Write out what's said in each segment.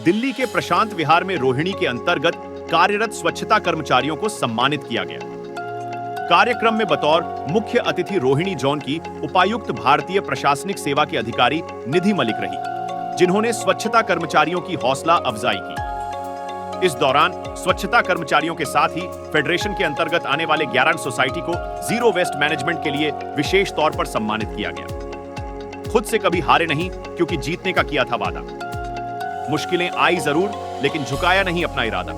दिल्ली के प्रशांत विहार में रोहिणी के अंतर्गत कार्यरत स्वच्छता कर्मचारियों को सम्मानित किया गया। कार्यक्रम में बतौर मुख्य अतिथि रोहिणी जोन की उपायुक्त भारतीय प्रशासनिक सेवा के अधिकारी निधि मलिक रही, जिन्होंने स्वच्छता कर्मचारियों की हौसला अफजाई की। इस दौरान स्वच्छता कर्मचारियों के साथ ही फेडरेशन के अंतर्गत आने वाले 11 सोसाइटी को जीरो वेस्ट मैनेजमेंट के लिए विशेष तौर पर सम्मानित किया गया। खुद से कभी हारे नहीं, क्योंकि जीतने का किया था वादा। मुश्किलें आई जरूर, लेकिन झुकाया नहीं अपना इरादा।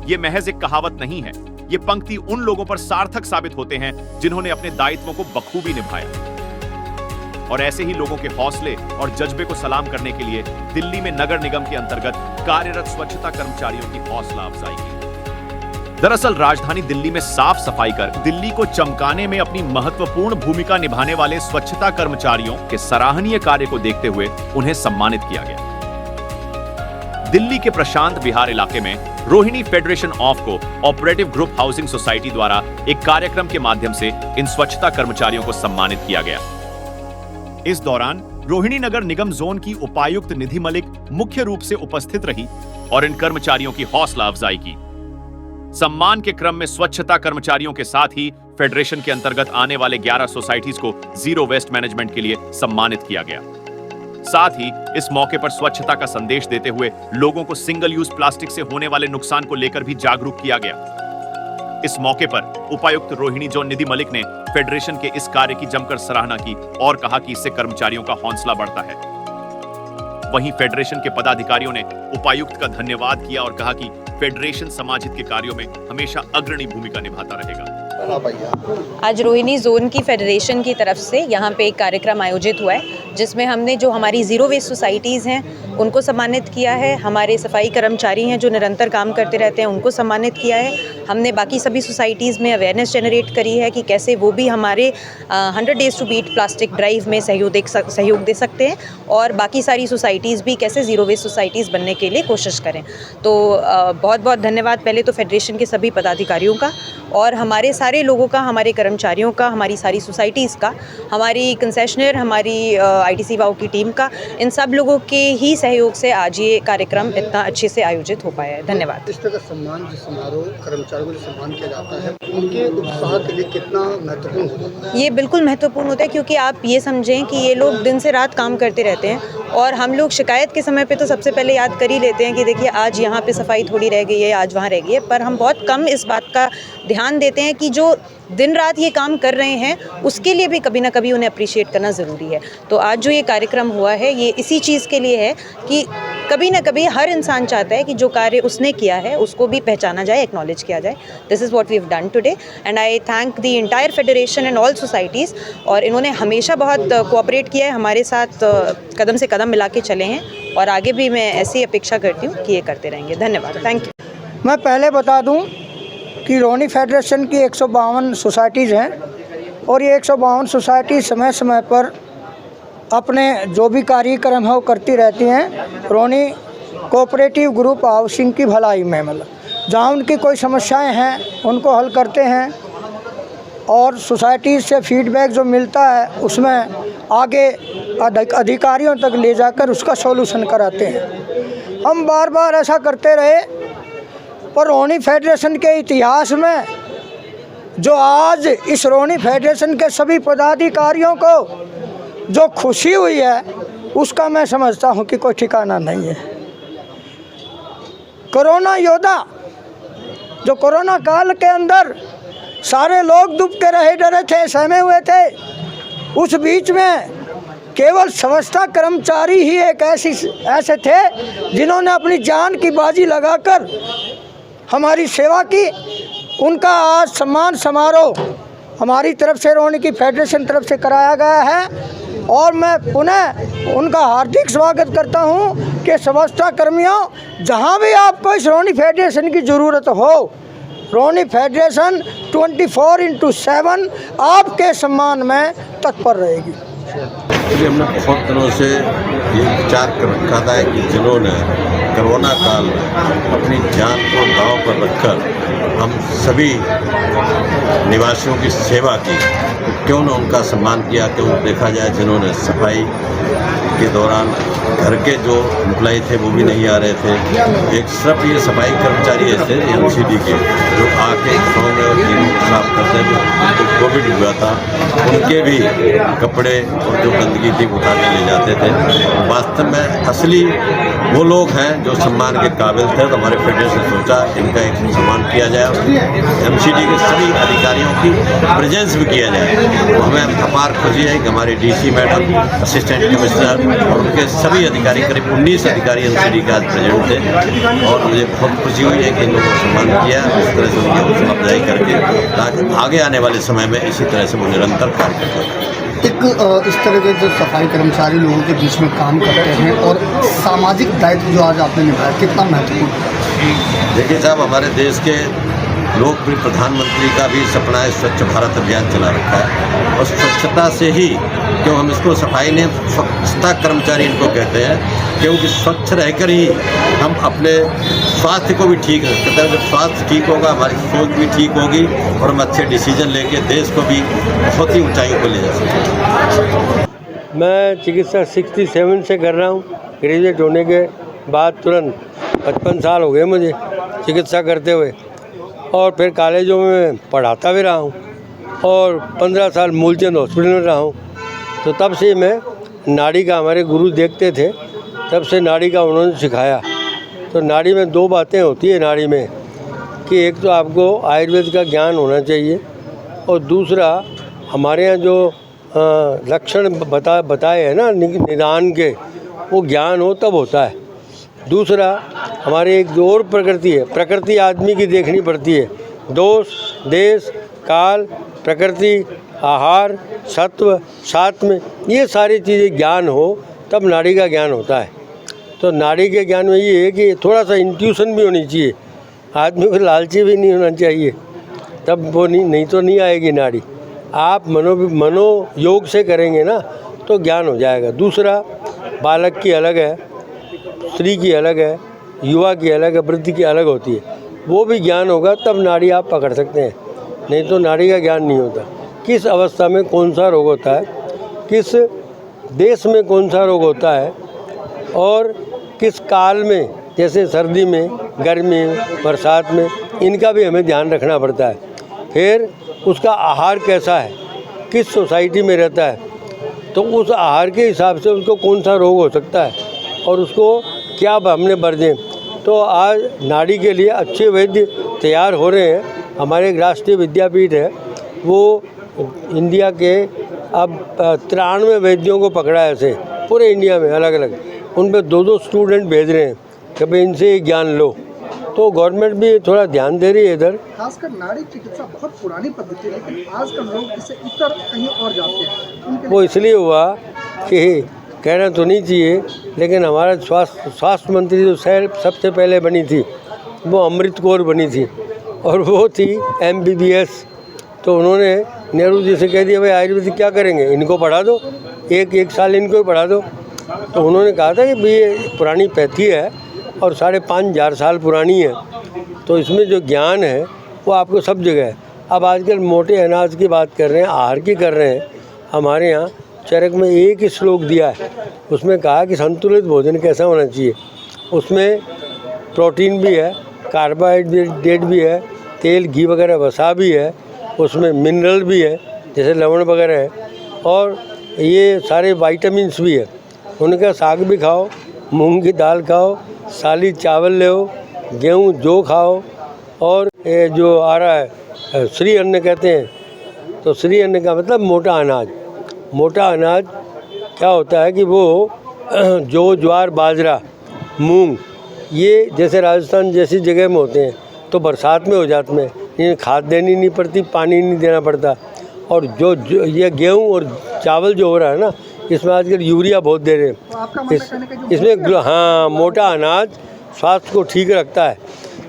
ये महज एक कहावत नहीं है, ये पंक्ति उन लोगों पर सार्थक साबित होते हैं जिन्होंने अपने दायित्वों को बखूबी निभाया। और ऐसे ही लोगों के हौसले और जज्बे को सलाम करने के लिए दिल्ली में नगर निगम के अंतर्गत कार्यरत स्वच्छता कर्मचारियों की हौसला अफजाई की। दरअसल राजधानी दिल्ली में साफ सफाई कर दिल्ली को चमकाने में अपनी महत्वपूर्ण भूमिका निभाने वाले स्वच्छता कर्मचारियों के सराहनीय कार्य को देखते हुए उन्हें सम्मानित किया गया। दिल्ली के प्रशांत विहार इलाके में Rohini federation of co operative group housing society द्वारा एक कार्यक्रम के माध्यम से इन स्वच्छता कर्मचारियों को सम्मानित किया गया। इस दौरान रोहिणी नगर निगम जोन की उपायुक्त निधि मलिक मुख्य रूप से उपस्थित रही और इन कर्मचारियों की हौसला अफजाई की। सम्मान के क्रम में स्वच्छता कर्मचारियों के साथ ही फेडरेशन के अंतर्गत आने वाले 11 सोसाइटीज को जीरो वेस्ट मैनेजमेंट के लिए सम्मानित किया गया। साथ ही इस मौके पर स्वच्छता का संदेश देते हुए लोगों को सिंगल यूज प्लास्टिक से होने वाले नुकसान को लेकर भी जागरूक किया गया। इस मौके पर उपायुक्त रोहिणी जोन निधि मलिक ने फेडरेशन के इस कार्य की जमकर सराहना की और कहा कि इससे कर्मचारियों का हौसला बढ़ता है। वहीं फेडरेशन के पदाधिकारियों ने उपायुक्त का धन्यवाद किया और कहा कि फेडरेशन समाज हित के कार्यों में हमेशा अग्रणी भूमिका निभाता रहेगा। आज रोहिणी जोन की फेडरेशन की तरफ से यहाँ पे एक कार्यक्रम आयोजित हुआ है, जिसमें हमने जो हमारी ज़ीरो वेस्ट सोसाइटीज़ हैं उनको सम्मानित किया है। हमारे सफाई कर्मचारी हैं जो निरंतर काम करते रहते हैं, उनको सम्मानित किया है। हमने बाकी सभी सोसाइटीज़ में अवेयरनेस जनरेट करी है कि कैसे वो भी हमारे 100 days to beat plastic drive में सहयोग दे सकते हैं और बाकी सारी सोसाइटीज़ भी कैसे ज़ीरो वेस्ट सोसाइटीज़ बनने के लिए कोशिश करें। तो बहुत बहुत धन्यवाद पहले तो फेडरेशन के सभी पदाधिकारियों का और हमारे सारे लोगों का, हमारे कर्मचारियों का, हमारी सारी सोसाइटीज़ का, हमारी कंसेशनर, हमारी ITC वाओ की टीम का, इन सब लोगों के ही सहयोग से आज ये कार्यक्रम इतना अच्छे से आयोजित हो पाया है। धन्यवाद। इस तरह का सम्मान जो समारोह कर्मचारियों को सम्मान किया जाता है, उनके उत्साह के लिए कितना महत्वपूर्ण होता है? ये बिल्कुल महत्वपूर्ण होता है, क्योंकि आप ये समझें कि ये लोग दिन से रात काम करते रहते हैं और हम लोग शिकायत के समय पे तो सबसे पहले याद कर ही लेते हैं कि देखिए आज यहाँ पे सफाई थोड़ी रह गई है, आज वहाँ रह गई है, पर हम बहुत कम इस बात का ध्यान देते हैं कि जो दिन रात ये काम कर रहे हैं उसके लिए भी कभी ना कभी उन्हें अप्रिशिएट करना ज़रूरी है। तो आज जो ये कार्यक्रम हुआ है ये इसी चीज़ के लिए है कि कभी ना कभी हर इंसान चाहता है कि जो कार्य उसने किया है उसको भी पहचाना जाए, एक्नॉलेज किया जाए। This is what we have done today and I thank the entire federation and all societies. और इन्होंने हमेशा बहुत कोऑपरेट किया है, हमारे साथ कदम से कदम मिला के चले हैं और आगे भी मैं ऐसी अपेक्षा करती हूँ कि ये करते रहेंगे। धन्यवाद। Thank you. मैं पहले बता दूं कि रोहिणी फेडरेशन की 152 सोसाइटीज़ हैं और ये 152 सोसाइटी समय समय पर अपने जो भी कार्यक्रम है वो करती रहती हैं रोहिणी कोऑपरेटिव ग्रुप हाउसिंग की भलाई में। मतलब जहाँ उनकी कोई समस्याएं हैं उनको हल करते हैं और सोसाइटी से फीडबैक जो मिलता है उसमें आगे अधिकारियों तक ले जाकर उसका सॉल्यूशन कराते हैं। हम बार बार ऐसा करते रहे पर रोहिणी फेडरेशन के इतिहास में जो आज इस रोहिणी फेडरेशन के सभी पदाधिकारियों को जो खुशी हुई है उसका मैं समझता हूं कि कोई ठिकाना नहीं है। कोरोना योद्धा जो कोरोना काल के अंदर सारे लोग डूब के रहे, डरे थे, सहमे हुए थे, उस बीच में केवल स्वच्छता कर्मचारी ही एक ऐसे थे जिन्होंने अपनी जान की बाजी लगाकर हमारी सेवा की। उनका आज सम्मान समारोह हमारी तरफ से रोहिणी की फेडरेशन तरफ से कराया गया है और मैं पुनः उनका हार्दिक स्वागत करता हूं कि स्वच्छता कर्मियों, जहां भी आपको इस रोहिणी फेडरेशन की ज़रूरत हो, रोहिणी फेडरेशन 24/7 आपके सम्मान में तत्पर रहेगी। हमने बहुत दिनों से ये विचार कर रखा था कि जिन्होंने कोरोना काल में अपनी जान को दांव पर रखकर हम सभी निवासियों की सेवा की, क्यों न उनका सम्मान किया। क्यों देखा जाए जिन्होंने सफाई के दौरान घर के जो एम्प्लॉय थे वो भी नहीं आ रहे थे। एक सिर्फ ये सफाई कर्मचारी ऐसे एमसीडी के जो आके गाँव में और जीरों को साफ करते थे, उनको कोविड हुआ था, उनके भी कपड़े और जो गंदगी थी उठा के ले जाते थे। वास्तव में असली वो लोग हैं जो सम्मान के काबिल थे। तो हमारे फेडरेशन ने सोचा इनका एक सम्मान किया जाए, एमसीडी के सभी अधिकारियों की प्रेजेंस भी किया जाए। तो हमें अपार खुशी है कि हमारे डीसी मैडम, असिस्टेंट कमिश्नर और उनके सभी अधिकारी, करीब 19 अधिकारी एमसीडी के आज प्रेजेंट थे और मुझे बहुत खुशी हुई है कि इन लोगों को सम्मान किया इस तरह से उनकी हौसला अफजाई करके, ताकि आगे आने वाले समय में इसी तरह से वो निरंतर कार्य करते हैं। एक इस तरह के जो सफाई कर्मचारी लोगों के बीच में काम करते हैं और सामाजिक दायित्व जो आज आपने निभाया कितना महत्वपूर्ण है? देखिए साहब, हमारे देश के लोकप्रिय प्रधानमंत्री का भी सपना है स्वच्छ भारत अभियान चला रखा है और स्वच्छता से ही, क्यों हम इसको सफाई ने स्वच्छता कर्मचारी इनको कहते हैं, क्योंकि स्वच्छ रहकर ही हम अपने स्वास्थ्य को भी ठीक रख सकते हैं। जब स्वास्थ्य ठीक होगा हमारी सोच भी ठीक होगी और हम अच्छे डिसीजन लेके देश को भी बहुत ही ऊंचाइयों पर ले जा सकते हैं। मैं चिकित्सा 67 से कर रहा हूँ। ग्रेजुएट होने के बाद तुरंत 55 साल हो गए मुझे चिकित्सा करते हुए और फिर कॉलेजों में पढ़ाता भी रहा हूँ और 15 साल मूलचंद हॉस्पिटल में रहा हूँ। तो तब से मैं नाड़ी का, हमारे गुरु देखते थे, तब से नाड़ी का उन्होंने सिखाया। तो नाड़ी में 2 बातें होती है नाड़ी में, कि एक तो आपको आयुर्वेद का ज्ञान होना चाहिए और दूसरा हमारे यहाँ जो लक्षण बताए हैं ना निदान के, वो ज्ञान हो तब होता है। दूसरा हमारे एक जो और प्रकृति है, प्रकृति आदमी की देखनी पड़ती है। दोष, देश, काल, प्रकृति, आहार, सत्व, सात्व, ये सारी चीज़ें ज्ञान हो तब नाड़ी का ज्ञान होता है। तो नाड़ी के ज्ञान में ये है कि थोड़ा सा इंट्यूशन भी होनी चाहिए, आदमी को लालची भी नहीं होना चाहिए, तब वो नहीं तो नहीं आएगी नाड़ी। आप मनो योग से करेंगे ना तो ज्ञान हो जाएगा। दूसरा, बालक की अलग है, स्त्री की अलग है, युवा की अलग है, वृद्ध की अलग होती है। वो भी ज्ञान होगा तब नाड़ी आप पकड़ सकते हैं, नहीं तो नाड़ी का ज्ञान नहीं होता। किस अवस्था में कौन सा रोग होता है, किस देश में कौन सा रोग होता है और किस काल में, जैसे सर्दी में, गर्मी में, बरसात में, इनका भी हमें ध्यान रखना पड़ता है। फिर उसका आहार कैसा है, किस सोसाइटी में रहता है, तो उस आहार के हिसाब से उसको कौन सा रोग हो सकता है और उसको क्या हमने बरदें। तो आज नाड़ी के लिए अच्छे वैद्य तैयार हो रहे हैं। हमारे एक राष्ट्रीय विद्यापीठ है, वो इंडिया के अब 93 वैद्यों को पकड़ा है ऐसे पूरे इंडिया में अलग अलग, उन पर 2-2 स्टूडेंट भेज रहे हैं कि भाई इनसे ये ज्ञान लो। तो गवर्नमेंट भी थोड़ा ध्यान दे रही है इधर। खासकर नाड़ी चिकित्सा बहुत पुरानी पद्धति है, लेकिन आजकल लोग इसे इतर कहीं और जाते हैं। वो इसलिए हुआ कि कहना तो नहीं चाहिए, लेकिन हमारा स्वास्थ्य मंत्री जो सबसे पहले बनी थी वो अमृत कौर बनी थी और वो थी MBBS। तो उन्होंने नेहरू जी से कह दिया भाई आयुर्वेदिक क्या करेंगे, इनको पढ़ा दो, एक साल इनको ही पढ़ा दो। तो उन्होंने कहा था कि भाई ये पुरानी पैथी है और 5,500 साल पुरानी है, तो इसमें जो ज्ञान है वो आपको सब जगह है। अब आजकल मोटे अनाज की बात कर रहे हैं, आहार की कर रहे हैं। हमारे यहाँ चरक में एक ही श्लोक दिया है, उसमें कहा कि संतुलित भोजन कैसा होना चाहिए। उसमें प्रोटीन भी है, कार्बोहाइड्रेट भी है, तेल, घी वगैरह, वसा भी है, उसमें मिनरल भी है जैसे लवण वगैरह है, और ये सारे विटामिन्स भी है। उनका साग भी खाओ, मूंग की दाल खाओ, साली चावल ले, गेहूँ जो खाओ, और ये जो आ रहा है श्री अन्न कहते हैं, तो श्री अन्न का मतलब मोटा अनाज। मोटा अनाज क्या होता है कि वो जो ज्वार, बाजरा, मूंग, ये जैसे राजस्थान जैसी जगह में होते हैं तो बरसात में हो जाते हैं, इन्हें खाद देनी नहीं पड़ती, पानी नहीं देना पड़ता। और जो ये गेहूँ और चावल जो हो रहा है ना, इसमें आजकल यूरिया बहुत दे रहे हैं। इसमें हाँ, मोटा अनाज स्वास्थ्य को ठीक रखता है।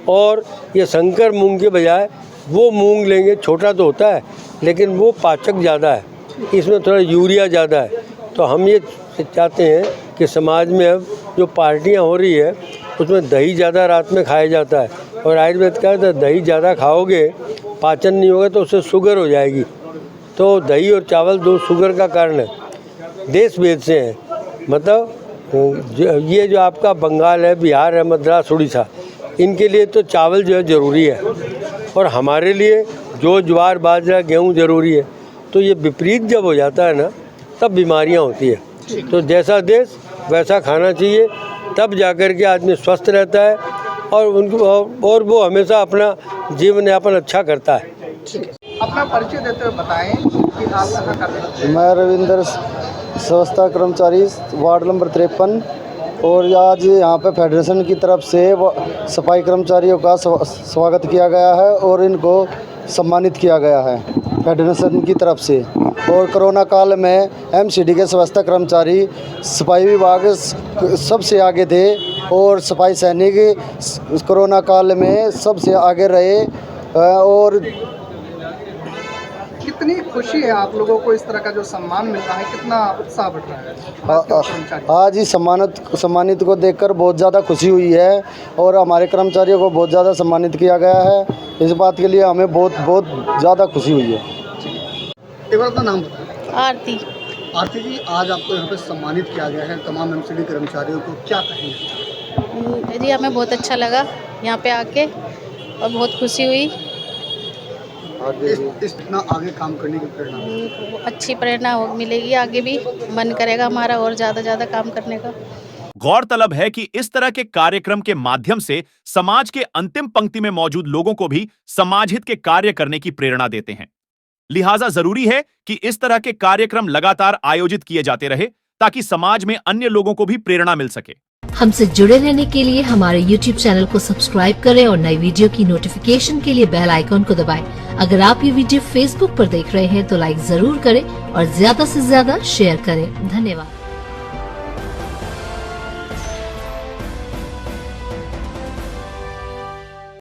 और ये संकर मूंग के बजाय वो मूंग लेंगे, छोटा तो होता है लेकिन वो पाचक ज़्यादा है, इसमें थोड़ा यूरिया ज़्यादा है। तो हम ये चाहते हैं कि समाज में अब जो पार्टियां हो रही है उसमें दही ज़्यादा रात में खाया जाता है, और आयुर्वेद का तो दही ज़्यादा खाओगे, पाचन नहीं होगा तो उससे शुगर हो जाएगी। तो दही और चावल 2 शुगर का कारण है। देश भेद से हैं, मतलब ये जो आपका बंगाल है, बिहार है, मद्रास, उड़ीसा, इनके लिए तो चावल जो है ज़रूरी है और हमारे लिए जो ज्वार, बाजरा, गेहूँ ज़रूरी है। तो ये विपरीत जब हो जाता है ना, तब बीमारियाँ होती है। तो जैसा देश वैसा खाना चाहिए, तब जाकर के आदमी स्वस्थ रहता है और वो हमेशा अपना जीवन यापन अच्छा करता है। अपना परिचय देते हुए बताएं कि आप कहाँ करते हैं। मैं रविंद्र स्वच्छता कर्मचारी वार्ड नंबर 53 और आज यहाँ पे फेडरेशन की तरफ से सफाई कर्मचारियों का स्वागत किया गया है और इनको सम्मानित किया गया है फेडरेशन की तरफ से। और कोरोना काल में एमसीडी के स्वच्छता कर्मचारी सफाई विभाग सबसे आगे थे और सफाई सैनिक कोरोना काल में सबसे आगे रहे। और कितनी खुशी है आप लोगों को इस तरह का जो सम्मान मिल रहा है, कितना उत्साह बढ़ रहा है? आज ही सम्मानित को देखकर बहुत ज़्यादा खुशी हुई है और हमारे कर्मचारियों को बहुत ज़्यादा सम्मानित किया गया है। इस बात के लिए हमें बहुत ज़्यादा खुशी हुई है। एक बार अपना नाम बताएं। आरती। आरती जी, आज आपको यहाँ पे सम्मानित किया गया है, तमाम एमसीडी कर्मचारियों को, क्या कहेंगे? जी हमें बहुत अच्छा लगा यहाँ पे आके और बहुत खुशी हुई। इतना आगे काम करने की प्रेरणा, अच्छी प्रेरणा मिलेगी, आगे भी मन करेगा हमारा और ज़्यादा काम करने का। गौरतलब है कि इस तरह के कार्यक्रम के माध्यम से समाज के अंतिम पंक्ति में मौजूद लोगों को भी समाज हित के कार्य करने की प्रेरणा देते हैं। लिहाजा जरूरी है कि इस तरह के कार्यक्रम लगातार आयोजित किए जाते रहे ताकि समाज में अन्य लोगों को भी प्रेरणा मिल सके। हमसे जुड़े रहने के लिए हमारे YouTube चैनल को सब्सक्राइब करें और नई वीडियो की नोटिफिकेशन के लिए बेल आइकॉन को दबाएं। अगर आप ये वीडियो Facebook पर देख रहे हैं तो लाइक जरूर करें और ज्यादा से ज्यादा शेयर करें। धन्यवाद।